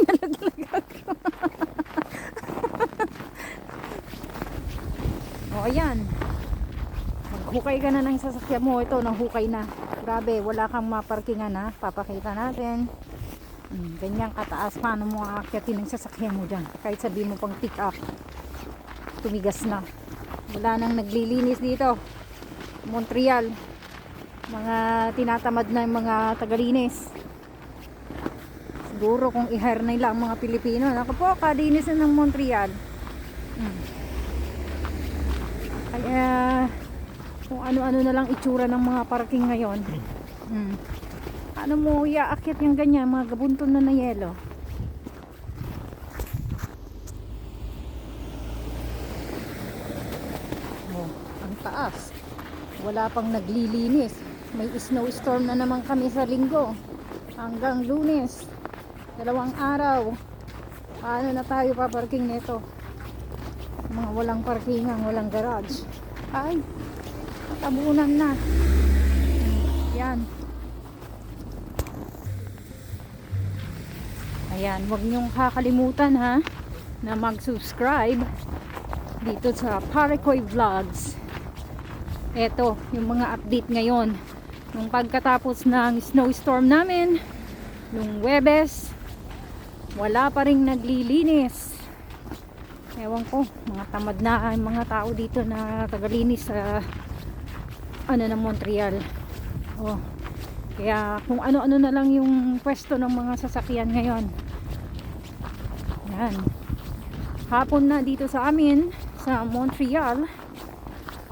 Nalaglag ako. O ayan, maghukay ka na ng sasakyan mo. Ito, nahukay na. Grabe, wala kang maparkingan ha. Papakita natin. Ganyan kataas. Paano mo aakyatin ng sasakyan mo dyan? Kahit sabi mo pang pick up, tumigas na. Wala nang naglilinis dito. Montreal, mga tinatamad na yung mga tagalinis. Siguro kung i-hire nila ang mga Pilipino, naku po, kadinis na ng Montreal. Kaya kung ano-ano na lang itsura ng mga parking ngayon. Ano mo iaakyat yung ganyan, mga gabunton na yelo. Oh, ang taas. Wala pang naglilinis. May snowstorm na naman kami sa linggo hanggang Lunes, 2 araw. Paano na tayo paparking nito? Mga walang parkingan, walang garage. Ay, tabunan na. Yan. Ayan, huwag niyong kakalimutan ha na mag-subscribe dito sa Paracoy Vlogs. Eto, yung mga update ngayon. Nung pagkatapos ng snowstorm namin, nung Webes, wala pa ring naglilinis. Ewan ko, mga tamad na ang mga tao dito na tagalinis sa ng Montreal. Oh, kaya kung ano-ano na lang yung pwesto ng mga sasakyan ngayon. Yan. Hapon na dito sa amin sa Montreal.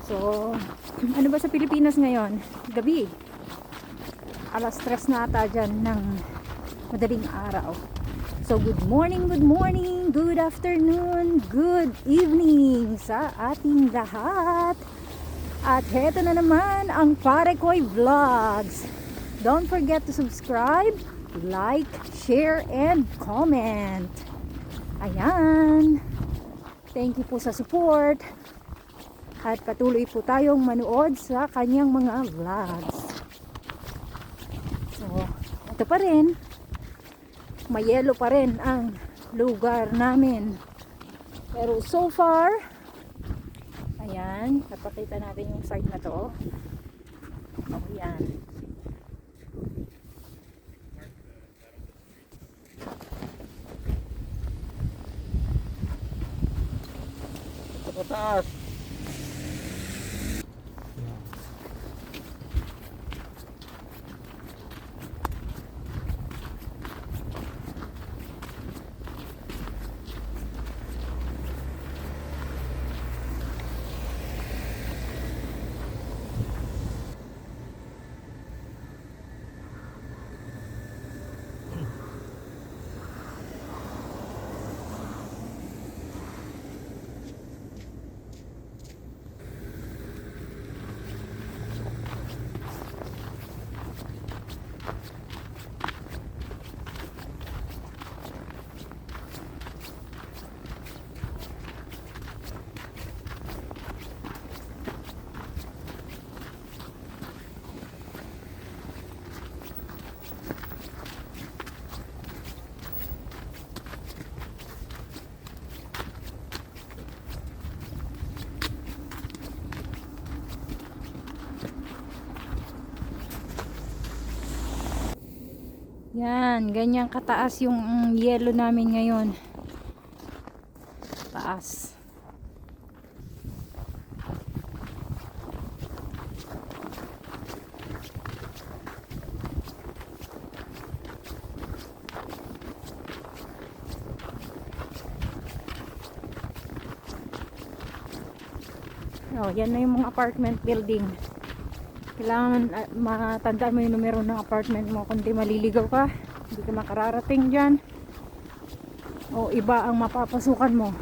So, ano ba sa Pilipinas ngayon? Gabi. Alas 3 na ata dyan ng madaling araw. So, good morning, good afternoon, good evening sa ating lahat. At heto na naman ang Paracoy Vlogs. Don't forget to subscribe, like, share, and comment. Ayan. Thank you po sa support. At patuloy po tayong manood sa kanyang mga vlogs. So, ito pa rin. Mayelo pa rin ang lugar namin. Pero so far, ayan, napakita natin yung site na to. Ayan. Ito pataas. Yan, ganyan kataas yung yelo namin ngayon. Taas. Oh, yan na yung mga apartment building. Kailangan matandaan mo yung numero ng apartment mo. Kundi maliligaw ka, hindi ka makararating dyan, o iba ang mapapasukan mo.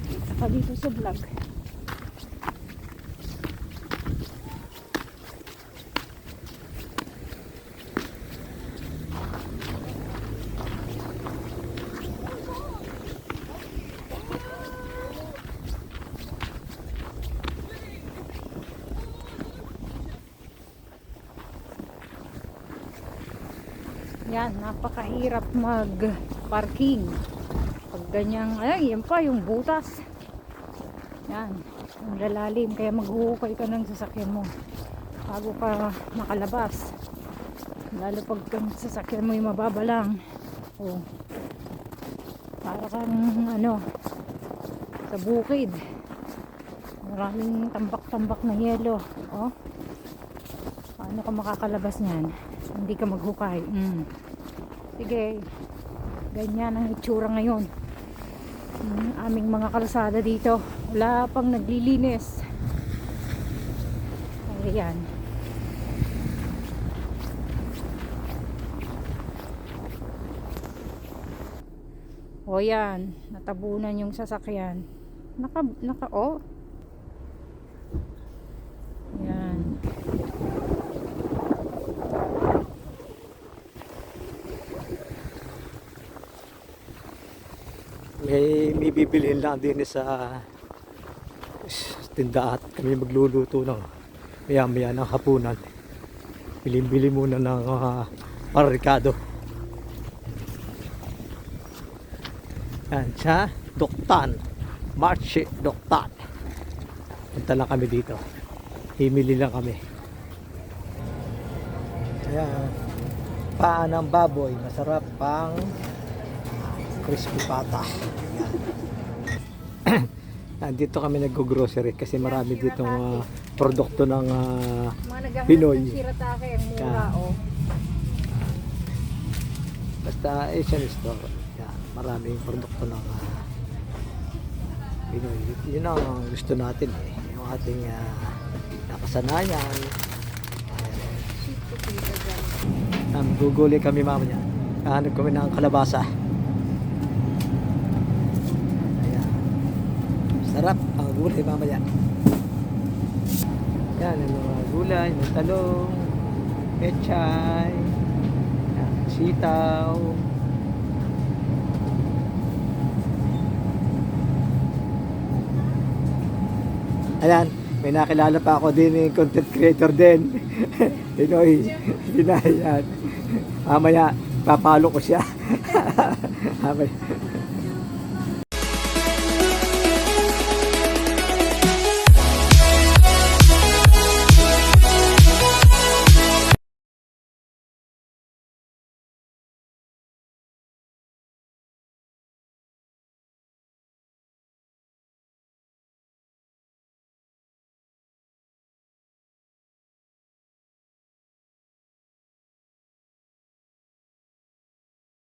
Kita ka dito sa vlog. Yan, napakahirap mag-parking. Pag ganyang, ay, yan pa, yung butas. Yan, ang lalalim. Kaya maghuhukay ka ng sasakyan mo bago ka makalabas. Lalo pag ang sasakyan mo yung mababa lang. Oh, para kang, ano, sa bukid. Maraming tambak-tambak na yelo. Oh, paano ka makakalabas niyan? Hindi ka maghukay. Sige, ganyan ang itsura ngayon. Aming mga kalsada dito, wala pang naglilinis. Ayan. O yan, natabunan yung sasakyan. Oh. Yan. May bibilhin lang din sa tindahan at kami magluluto ng maya-maya ng hapunan. Bili muna ng parikado. Yan sa Doktan. Marche Doktan. Punta lang kami dito. Himili lang kami. Ayan. Paa ng baboy. Masarap pang crispy pata. Nandito kami nag-grocery kasi marami ditong produkto ng Mga naghahanap Pinoy. ng shiratake, ang mura. Yan. Oh. Basta Asian store. Yan, maraming produkto ng Pinoy. Yun ang gusto natin eh. Yung ating nakasanayan. Guguli kami mamaya. Kahanap kami ng kalabasa. Ayan. Sarap ang gulay mamaya. Yan, ang mga gulay, may talong, pechay, yan, sitaw. Ayan, may nakilala pa ako din, content creator din. Pinoy, Pinayan. Mamaya, papalo ko siya. Mamaya.